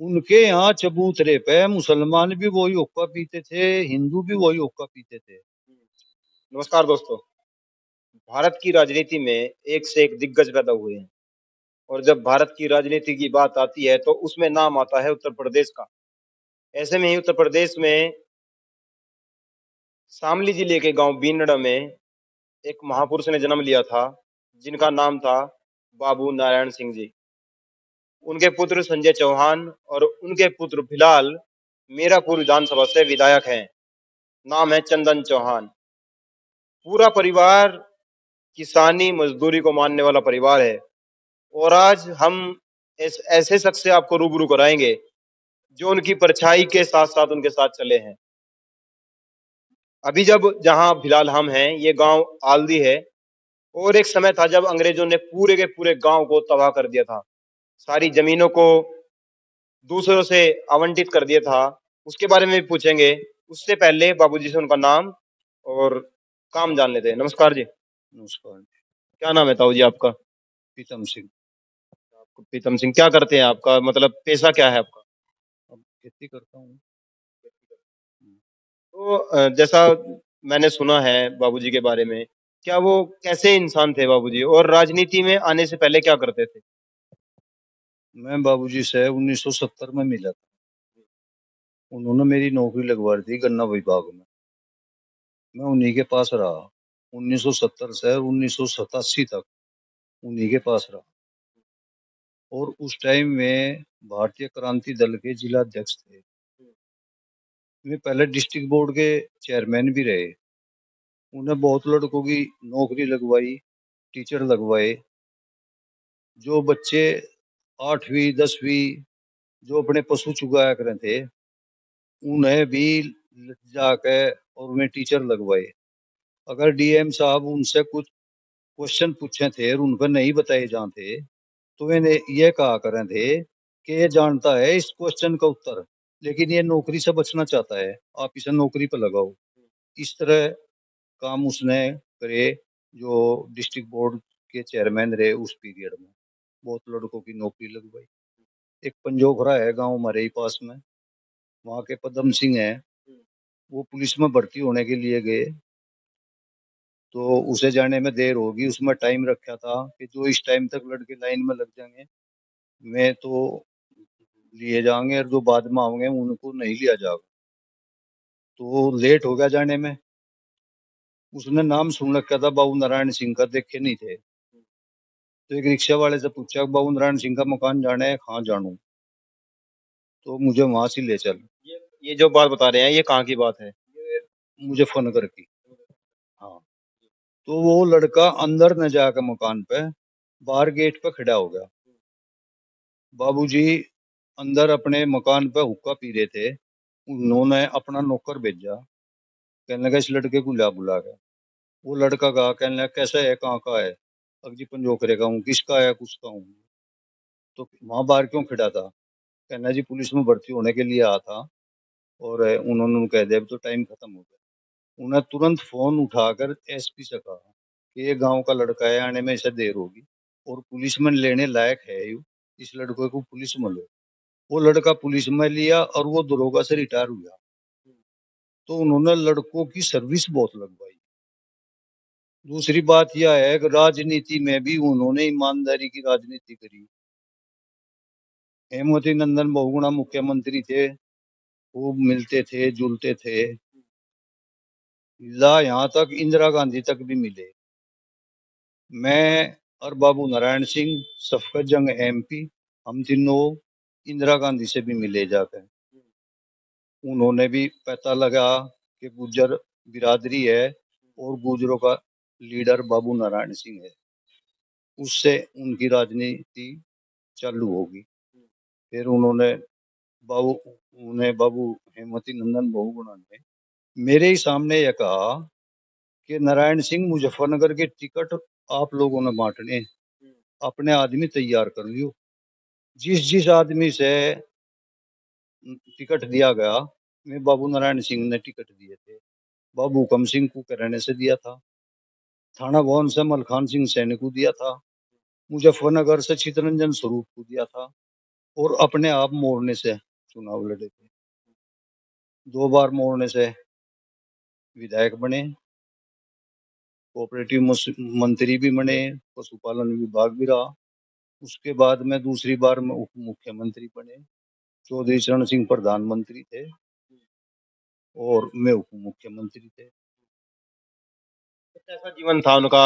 उनके यहाँ चबूतरे पे मुसलमान भी वही हुक्का पीते थे, हिंदू भी वही हुक्का पीते थे। नमस्कार दोस्तों। भारत की राजनीति में एक से एक दिग्गज पैदा हुए हैं और जब भारत की राजनीति की बात आती है तो उसमें नाम आता है उत्तर प्रदेश का। ऐसे में ही उत्तर प्रदेश में शामली जिले के गांव बीनड़ा में एक महापुरुष ने जन्म लिया था, जिनका नाम था बाबू नारायण सिंह जी। उनके पुत्र संजय चौहान और उनके पुत्र फिलहाल मीरापुर विधानसभा से विधायक हैं। नाम है चंदन चौहान। पूरा परिवार किसानी मजदूरी को मानने वाला परिवार है और आज हम ऐसे शख्स से आपको रूबरू कराएंगे जो उनकी परछाई के साथ साथ उनके साथ चले हैं। अभी जब जहां फिलहाल हम हैं, ये गांव आलदी है और एक समय था जब अंग्रेजों ने पूरे के पूरे गांव को तबाह कर दिया था, सारी जमीनों को दूसरों से आवंटित कर दिया था। उसके बारे में भी पूछेंगे। उससे पहले बाबूजी से उनका नाम और काम जान लेते हैं। नमस्कार जी। नमस्कार। क्या नाम है ताऊ जी आपका? प्रीतम सिंह। प्रीतम सिंह। क्या करते हैं? आपका मतलब पेशा क्या है आपका? अब खेती करता हूँ। तो जैसा मैंने सुना है बाबूजी के बारे में, क्या वो कैसे इंसान थे बाबूजी, और राजनीति में आने से पहले क्या करते थे? मैं बाबूजी से 1970 में मिला था। उन्होंने मेरी नौकरी लगवा दी थी गन्ना विभाग में। मैं उन्हीं के पास रहा 1970 से 1987 तक, उन्हीं के पास रहा। और उस टाइम में भारतीय क्रांति दल के जिला अध्यक्ष थे। वे पहले डिस्ट्रिक्ट बोर्ड के चेयरमैन भी रहे। उन्हें बहुत लड़कों की नौकरी लगवाई, टीचर लगवाए। जो बच्चे 8वीं 10वीं जो अपने पशु चुगाया करे थे, उन्हें भी जाके और उन्हें टीचर लगवाए। अगर डीएम साहब उनसे कुछ क्वेश्चन पूछे थे और उन पर नहीं बताए जाते, तो वे ये कहा करें थे कि ये जानता है इस क्वेश्चन का उत्तर, लेकिन ये नौकरी से बचना चाहता है, आप इसे नौकरी पर लगाओ। इस तरह काम उसने करे। जो डिस्ट्रिक्ट बोर्ड के चेयरमैन रहे उस पीरियड में, बहुत लड़कों की नौकरी लगवाई। एक पंजोखरा है गांव हमारे ही पास में, वहाँ के पदम सिंह है। वो पुलिस में भर्ती होने के लिए गए, तो उसे जाने में देर होगी। उसमें टाइम रखा था कि जो इस टाइम तक लड़के लाइन में लग जाएंगे मैं तो लिए जाएंगे, और जो बाद में आओगे उनको नहीं लिया जाएगा। तो लेट हो गया जाने में। उसने नाम सुन रखा था बाबू नारायण सिंह का, देखे नहीं थे। तो एक रिक्शा वाले से पूछा बाबू नारायण सिंह का मकान जाना है? हाँ जानू। तो मुझे वहां से ले चल। ये जो बात बता रहे हैं, ये कहाँ की बात है? मुजफ्फरनगर की। हाँ। तो वो लड़का अंदर न जाकर मकान पे, बाहर गेट पे खड़ा हो गया। बाबूजी अंदर अपने मकान पे हुक्का पी रहे थे। उन्होंने अपना नौकर भेजा, कहने लगा इस लड़के को ला बुला के। वो लड़का कहा, कहने लगा कैसा है, कहाँ का है? अजी पंजोखरे का हूँ। किसका है? कुछ का हूँ। तो वहां बाहर क्यों खड़ा था? कहना जी पुलिस में भर्ती होने के लिए आया था, और उन्होंने कह दिया अब तो टाइम खत्म हो गया। उन्हें तुरंत फोन उठाकर एसपी से कहा कि ये गांव का लड़का है, आने में इसे देर होगी और पुलिस में लेने लायक है यू, इस लड़के को पुलिस में लो। वो लड़का पुलिस में लिया और वो दरोगा से रिटायर हुआ। तो उन्होंने लड़कों की सर्विस बहुत लगवाई। दूसरी बात यह है कि राजनीति में भी उन्होंने ईमानदारी की राजनीति करी। हेमवती नंदन बहुगुणा मुख्यमंत्री थे, खूब मिलते थे जुलते थे। ला यहाँ तक इंदिरा गांधी तक भी मिले। मैं और बाबू नारायण सिंह, सफकत जंग एमपी, हम तीनों इंदिरा गांधी से भी मिले जाकर। उन्होंने भी पता लगा कि गुर्जर बिरादरी है और गुर्जरों का लीडर बाबू नारायण सिंह है, उससे उनकी राजनीति चालू होगी। फिर बाबू बाबू हेमवती नंदन बहुगुणा ने मेरे ही सामने यह कहा कि नारायण सिंह मुजफ्फरनगर के टिकट आप लोगों ने बांटने, अपने आदमी तैयार कर लियो। जिस जिस आदमी से टिकट दिया गया, मैं बाबू नारायण सिंह ने टिकट दिए थे। बाबू हुकम सिंह को कराने से दिया था, थाना भवन से मलखान सिंह सैनी को दिया था, मुजफ्फरनगर से चितरंजन स्वरूप को दिया था, और अपने आप मोड़ने से चुनाव लड़े थे। 2 बार मोड़ने से विधायक बने, कोऑपरेटिव मंत्री भी बने, पशुपालन विभाग भी रहा। उसके बाद में दूसरी बार में उप मुख्यमंत्री बने। चौधरी चरण सिंह प्रधानमंत्री थे और मैं उप मुख्यमंत्री थे। कैसा जीवन था उनका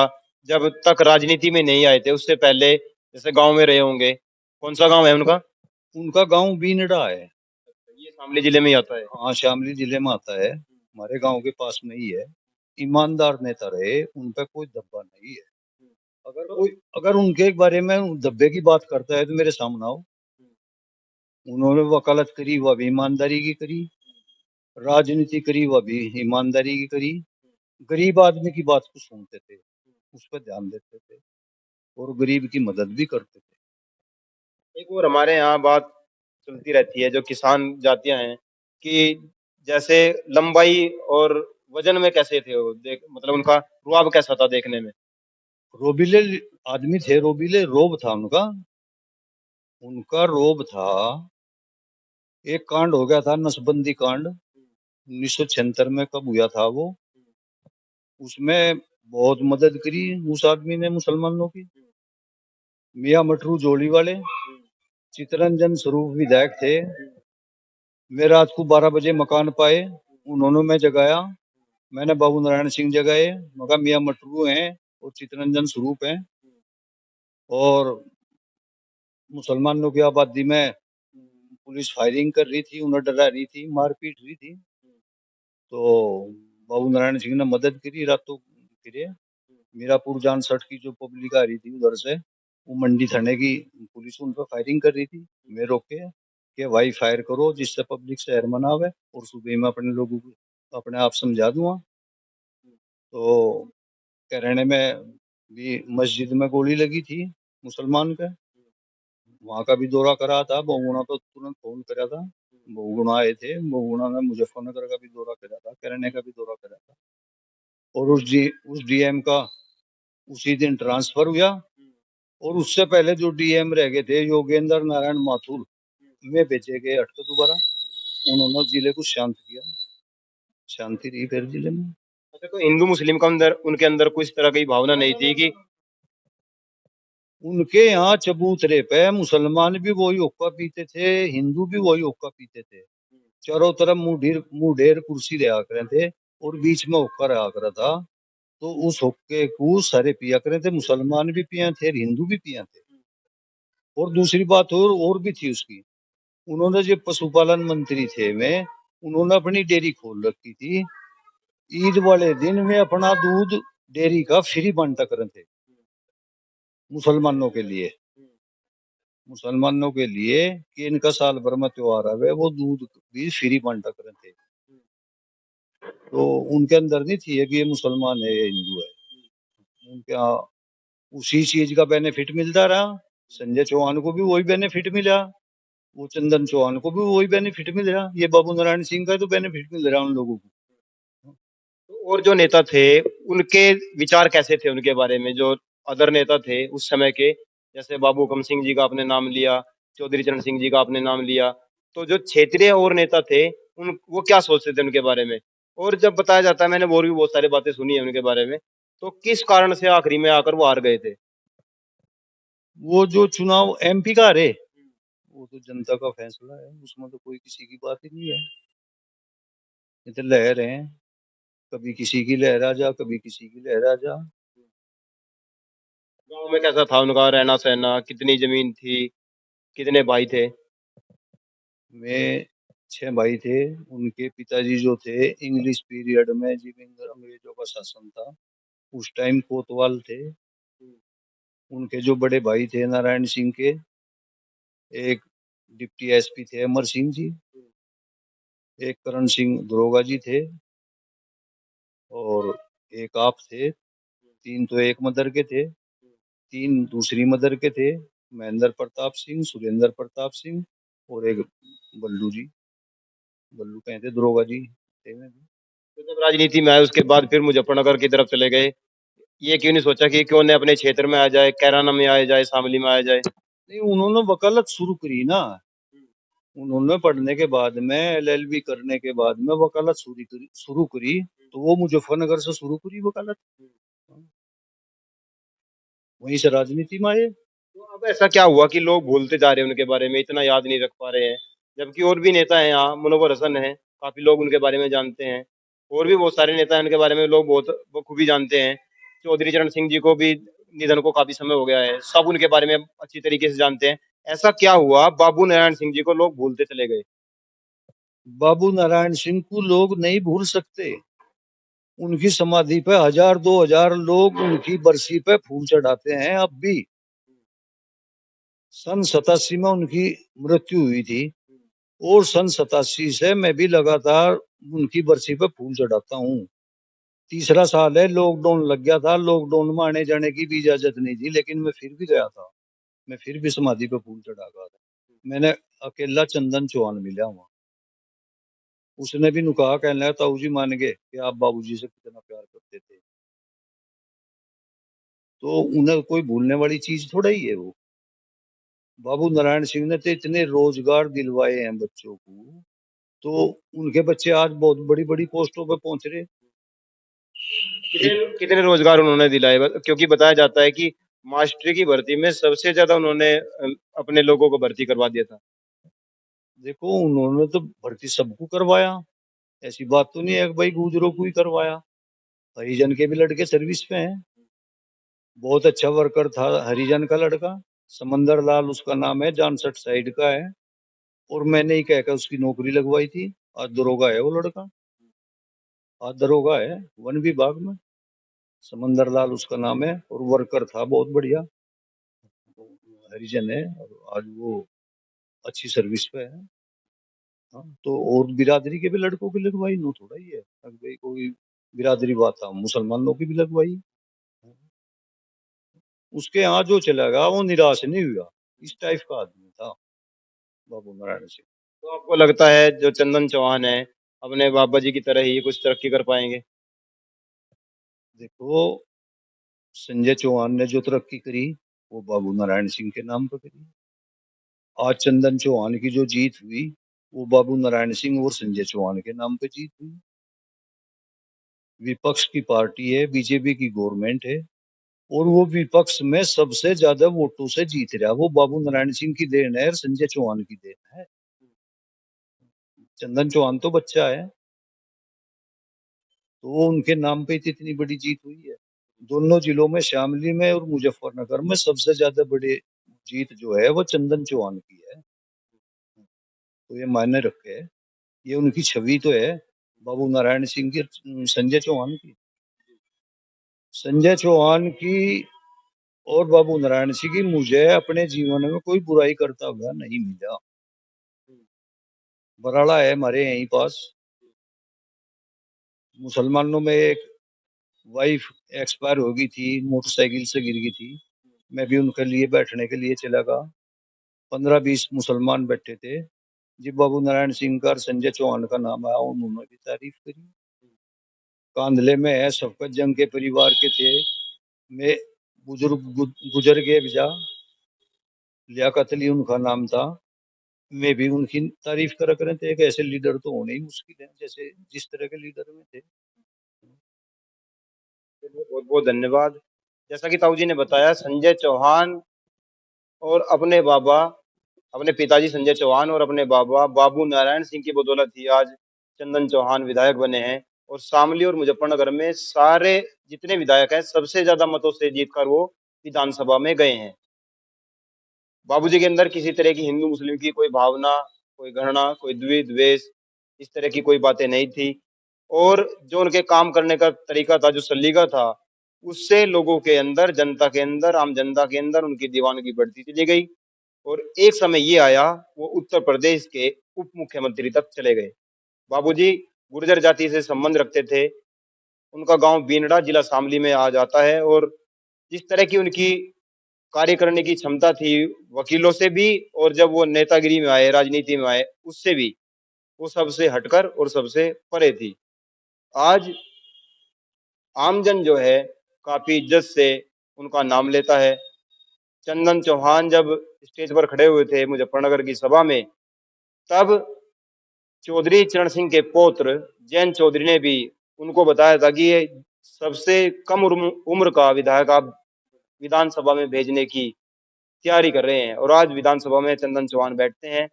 जब तक राजनीति में नहीं आए थे? उससे पहले जैसे गांव में रहे होंगे। कौन सा गांव है उनका? उनका गांव बीनड़ा है। ये शामली जिले में ही आता है। हाँ, शामली जिले में आता है, हमारे गांव के पास में ही है। ईमानदार नेता रहे, उन पे कोई दब्बा नहीं है। अगर उनके बारे में दब्बे की बात करता है तो मेरे सामने आओ। उन्होंने वकालत करी, वह भी ईमानदारी की करी। राजनीति करी, वह भी ईमानदारी की करी। गरीब आदमी की बात को सुनते थे, उस पर ध्यान देते थे और गरीब की मदद भी करते थे। एक और हमारे यहाँ बात चलती रहती है जो किसान जातियां हैं कि जैसे लंबाई और वजन में कैसे थे वो, देख मतलब उनका रुआब कैसा था देखने में? रोबीले आदमी थे, रोबीले रोब था उनका। उनका रोब था। एक कांड हो गया था, नसबंदी कांड, 1976 में। कब हुआ था वो? उसमें बहुत मदद करी उस आदमी ने मुसलमानों की। मियाँ मटरू जोली वाले चितरंजन स्वरूप विधायक थे। मैं रात को 12 बजे मकान पाए, उन्होंने मैं जगाया। मैंने बाबू नारायण सिंह जगाए, मगर मियाँ मटरू हैं और चितरंजन स्वरूप हैं और मुसलमानों की आबादी में पुलिस फायरिंग कर रही थी, उन्हें डरा रही थी, मार पीट रही थी। तो बाबू नारायण सिंह ने मदद करी रातों फिरे। मीरापुर जान सट की जो पब्लिक आ रही थी उधर से, वो मंडी थाने की पुलिस उन पर फायरिंग कर रही थी। मैं रोके कि भाई फायर करो जिससे पब्लिक शहर मना आवे और सुबह में अपने लोगों को अपने आप समझा दूंगा। तो कहने में भी मस्जिद में गोली लगी थी मुसलमान के। वहां का भी दौरा करा था, बहुगुणा को तुरंत फोन करा था। बहुगुणा आए थे, बहुगुणा ने मुजफ्फरनगर का भी दौरा करा था, करने का भी दौरा करा था। और उस डीएम का उसी दिन ट्रांसफर हुआ। और उससे पहले जो डीएम रह गए थे योगेंद्र नारायण माथुर, वे भेजे गए हटके दोबारा। उन्होंने जिले को शांत किया, शांति रही फिर जिले में। अच्छा, तो हिंदू मुस्लिम का अंदर उनके अंदर कोई इस तरह की भावना नहीं थी कि? उनके यहाँ चबूतरे पे मुसलमान भी वही हुक्का पीते थे, हिंदू भी वही हुक्का पीते थे। चारों तरफ मुंह ढेर कुर्सी रहा करे थे और बीच में हुक्का रहा करा था। तो उस हुक्के को सारे पिया करे थे, मुसलमान भी पिया थे, हिंदू भी पिया थे। और दूसरी बात और भी थी उसकी। उन्होंने जो पशुपालन मंत्री थे वे, उन्होंने अपनी डेयरी खोल रखी थी। ईद वाले दिन में अपना दूध डेयरी का फ्री बांटा करे थे मुसलमानों के लिए। मुसलमानों के लिए कि इनका साल भर में त्योहार आवे, वो दूध भी फ्री बांटा करे थे। तो उनके अंदर नहीं थी कि ये मुसलमान है, ये हिंदू है। उनके यहाँ उसी चीज का बेनिफिट मिलता रहा। संजय चौहान को भी वही बेनिफिट मिला, वो चंदन चौहान को भी वही बेनिफिट मिल रहा, ये बाबू नारायण सिंह का तो बेनिफिट मिल रहा उन लोगों को। तो और जो नेता थे उनके विचार कैसे थे उनके बारे में, जो अदर नेता थे उस समय के? जैसे बाबू हुकम सिंह जी का आपने नाम लिया, चौधरी चरण सिंह जी का आपने नाम लिया, तो जो क्षेत्रीय और नेता थे उन वो क्या सोचते थे उनके बारे में? और जब बताया जाता है, मैंने और भी बहुत सारी बातें सुनी है उनके बारे में, तो किस कारण से आखिरी में आकर वो हार गए थे? वो जो चुनाव एमपी का रहे, वो तो जनता का फैसला है, उसमें तो कोई किसी की बात ही नहीं है। ये तो लहर है, कभी किसी की लहरा जा, कभी किसी की लहरा जा। गांव में कैसा था उनका रहना सहना? कितनी जमीन थी? कितने भाई थे? में 6 भाई थे। उनके पिताजी जो थे, इंग्लिश पीरियड में जब अंग्रेजों का शासन था उस टाइम कोतवाल थे। उनके जो बड़े भाई थे नारायण सिंह के, एक डिप्टी एसपी थे अमर सिंह जी, एक करण सिंह दरोगा जी थे और एक आप थे। 3 तो एक मदर के थे, 3 दूसरी मदर के थे, महेंद्र प्रताप सिंह, सुरेंद्र प्रताप सिंह और एक बल्लू जी। बल्लू कहते दरोगा जी थे में भी। तो जब राजनीति में आए उसके बाद फिर मुजफ्फरनगर की तरफ चले गए, ये क्यों नहीं सोचा कि क्यों न अपने क्षेत्र में आ जाए, कैराना में आ जाए, शामली में आ जाए? नहीं, उन्होंने वकालत शुरू करी ना। उन्होंने पढ़ने के बाद में, एलएलबी करने के बाद में वकालत शुरू करी। तो वो मुजफ्फरनगर से शुरू करी वकालत। वहीं से राजनीति में आए। तो अब ऐसा क्या हुआ कि लोग भूलते जा रहे हैं उनके बारे में, इतना याद नहीं रख पा रहे हैं? जबकि और भी नेता हैं यहाँ, मुनव्वर हसन है, काफी लोग उनके बारे में जानते हैं। और भी बहुत सारे नेता हैं, उनके बारे में लोग बहुत बखूबी जानते हैं। चौधरी चरण सिंह जी को भी निधन को काफी समय हो गया है, सब उनके बारे में अच्छी तरीके से जानते हैं। ऐसा क्या हुआ बाबू नारायण सिंह जी को लोग भूलते चले गए? बाबू नारायण सिंह को लोग नहीं भूल सकते। उनकी समाधि पे 1000-2000 लोग उनकी बरसी पे फूल चढ़ाते हैं अब भी। सन 87 में उनकी मृत्यु हुई थी, और सन 87 से मैं भी लगातार उनकी बरसी पे फूल चढ़ाता हूँ। तीसरा साल है, लॉकडाउन लग गया था। लॉकडाउन में आने जाने की भी इजाजत नहीं थी, लेकिन मैं फिर भी गया था। मैं फिर भी समाधि पे फूल चढ़ा गया था। मैंने अकेला चंदन चौहान मिला वहां। उसने भी नुकहा, कहने लगा, ताऊ जी मान गए कि आप बाबूजी से कितना प्यार करते थे। तो उन्हें कोई भूलने वाली चीज थोड़ा ही है वो। बाबू नारायण सिंह ने तो इतने रोजगार दिलवाए हैं बच्चों को। तो उनके बच्चे आज बहुत बड़ी बड़ी पोस्टों पे पहुंच रहे। कितने कितने रोजगार उन्होंने दिलाए? क्योंकि बताया जाता है कि मास्टरी की भर्ती में सबसे ज्यादा उन्होंने अपने लोगों को भर्ती करवा दिया था। देखो, उन्होंने तो भर्ती सबको करवाया। ऐसी बात तो नहीं है कि भाई गुजरों को ही करवाया। हरिजन के भी लड़के सर्विस पे हैं। बहुत अच्छा वर्कर था हरिजन का लड़का। समंदर लाल उसका नाम है, जानसठ साइड का है। और मैंने ही कहकर उसकी नौकरी लगवाई थी। आज दरोगा है वो लड़का। आज दरोगा है वन विभाग में। समंदर लाल उसका नाम है, और वर्कर था बहुत बढ़िया। हरिजन है, और आज वो अच्छी सर्विस पे है। हाँ, तो और बिरादरी के भी लड़कों की लगवाई, नो थोड़ा ही है अब भाई कोई बिरादरी बात था, मुसलमानों की भी लगवाई। उसके यहाँ जो चलेगा वो निराश नहीं हुआ। इस टाइप का आदमी था बाबू नारायण सिंह। तो आपको लगता है जो चंदन चौहान है अपने बाबा जी की तरह ही कुछ तरक्की कर पाएंगे? देखो, संजय चौहान ने जो तरक्की करी वो बाबू नारायण सिंह के नाम पर करी। आज चंदन चौहान की जो जीत हुई वो बाबू नारायण सिंह और संजय चौहान के नाम पे जीत हुई। विपक्ष की पार्टी है, बीजेपी की गवर्नमेंट है, और वो विपक्ष में सबसे ज्यादा वोटों से जीत रहा, वो बाबू नारायण सिंह की देन है और संजय चौहान की देन है। चंदन चौहान तो बच्चा है, तो वो उनके नाम पे ही इतनी बड़ी जीत हुई है। दोनों जिलों में, शामली में और मुजफ्फरनगर में, सबसे ज्यादा बड़ी जीत जो है वो चंदन चौहान की है। तो ये मायने रखे। ये उनकी छवि तो है बाबू नारायण सिंह की, संजय चौहान की। संजय चौहान की और बाबू नारायण सिंह की मुझे अपने जीवन में कोई बुराई करता हुआ नहीं मिला। बराड़ा है हमारे यहीं पास। मुसलमानों में एक वाइफ एक्सपायर हो गई थी, मोटरसाइकिल से गिर गई थी। मैं भी उनके लिए बैठने के लिए चला गया। 15-20 मुसलमान बैठे थे। जी बाबू नारायण सिंह का और संजय चौहान का नाम आया, उन्होंने भी तारीफ करी। कांधले में है, शफकत जंग के परिवार के थे। मैं बुजुर्ग गुजर गए बिजा, लियाकत अली उनका नाम था। मैं भी उनकी तारीफ करा करें थे। एक ऐसे लीडर तो होने ही मुश्किल है जैसे जिस तरह के लीडर में थे। बहुत बहुत धन्यवाद। जैसा कि ताऊ जी ने बताया, संजय चौहान और अपने बाबा, अपने पिताजी संजय चौहान और अपने बाबा बाबू नारायण सिंह की बदौलत ही आज चंदन चौहान विधायक बने हैं। और शामली और मुजफ्फरनगर में सारे जितने विधायक हैं सबसे ज्यादा मतों से जीतकर वो विधानसभा में गए हैं। बाबूजी के अंदर किसी तरह की हिंदू मुस्लिम की कोई भावना, कोई घृणा, कोई द्वेष, इस तरह की कोई बातें नहीं थी। और जो उनके काम करने का तरीका था, जो सलीका था, उससे लोगों के अंदर, जनता के अंदर, आम जनता के अंदर उनकी दीवानगी बढ़ती चली गई। और एक समय ये आया, वो उत्तर प्रदेश के उप मुख्यमंत्री तक चले गए। बाबूजी गुर्जर जाति से संबंध रखते थे। उनका गांव बीनड़ा जिला शामली में आ जाता है। और जिस तरह की उनकी कार्य करने की क्षमता थी, वकीलों से भी, और जब वो नेतागिरी में आए, राजनीति में आए, उससे भी वो सबसे हटकर और सबसे परे थी। आज आमजन जो है काफी इज्जत से उनका नाम लेता है। चंदन चौहान जब स्टेज पर खड़े हुए थे मुजफ्फरनगर की सभा में, तब चौधरी चरण सिंह के पौत्र जयंत चौधरी ने भी उनको बताया था कि ये सबसे कम उम्र का विधायक आप विधानसभा में भेजने की तैयारी कर रहे हैं। और आज विधानसभा में चंदन चौहान बैठते हैं।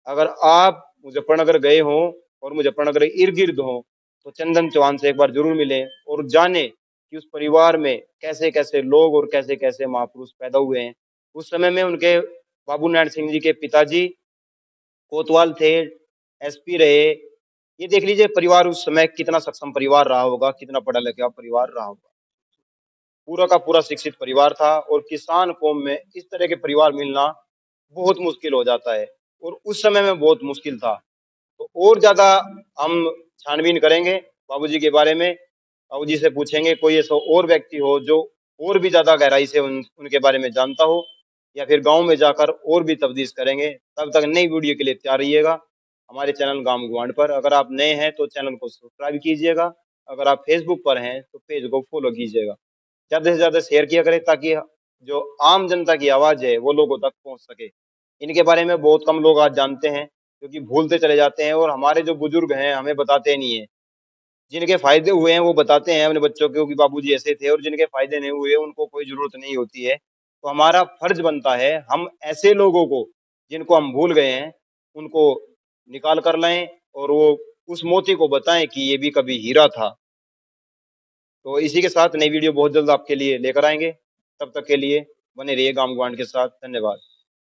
अगर आप मुजफ्फरनगर गए हो और मुजफ्फरनगर इर्द गिर्द हो, तो चंदन चौहान से एक बार जरूर मिलें और जाने कि उस परिवार में कैसे कैसे लोग और कैसे कैसे महापुरुष पैदा हुए हैं। उस समय में उनके बाबू नारायण सिंह जी के पिताजी कोतवाल थे, एसपी रहे। ये देख लीजिए परिवार उस समय कितना सक्षम परिवार रहा होगा, कितना पढ़ा लिखा परिवार रहा होगा। पूरा का पूरा शिक्षित परिवार था और किसान कौम में इस तरह के परिवार मिलना बहुत मुश्किल हो जाता है और उस समय में बहुत मुश्किल था। तो और ज्यादा हम छानबीन करेंगे बाबूजी के बारे में, बाबूजी से पूछेंगे कोई ऐसा और व्यक्ति हो जो और भी ज्यादा गहराई से उनके बारे में जानता हो, या फिर गांव में जाकर और भी तफ्तीश करेंगे। तब तक नई वीडियो के लिए तैयार रहिएगा हमारे चैनल गांव गुआंढ पर। अगर आप नए हैं तो चैनल को सब्सक्राइब कीजिएगा, अगर आप फेसबुक पर हैं तो पेज को फॉलो कीजिएगा। ज्यादा से ज्यादा शेयर किया करें ताकि जो आम जनता की आवाज है वो लोगों तक पहुंच सके। इनके बारे में बहुत कम लोग आज जानते हैं, क्योंकि भूलते चले जाते हैं और हमारे जो बुजुर्ग हैं हमें बताते नहीं है। जिनके फायदे हुए हैं वो बताते हैं अपने बच्चों को कि बाबूजी ऐसे थे, और जिनके फायदे नहीं हुए उनको कोई जरूरत नहीं होती है। तो हमारा फर्ज बनता है हम ऐसे लोगों को जिनको हम भूल गए हैं उनको निकाल कर लाएं और वो उस मोती को बताएं कि ये भी कभी हीरा था। तो इसी के साथ नई वीडियो बहुत जल्द आपके लिए लेकर आएंगे। तब तक के लिए बने रहिए गांव ग्वांड के साथ। धन्यवाद।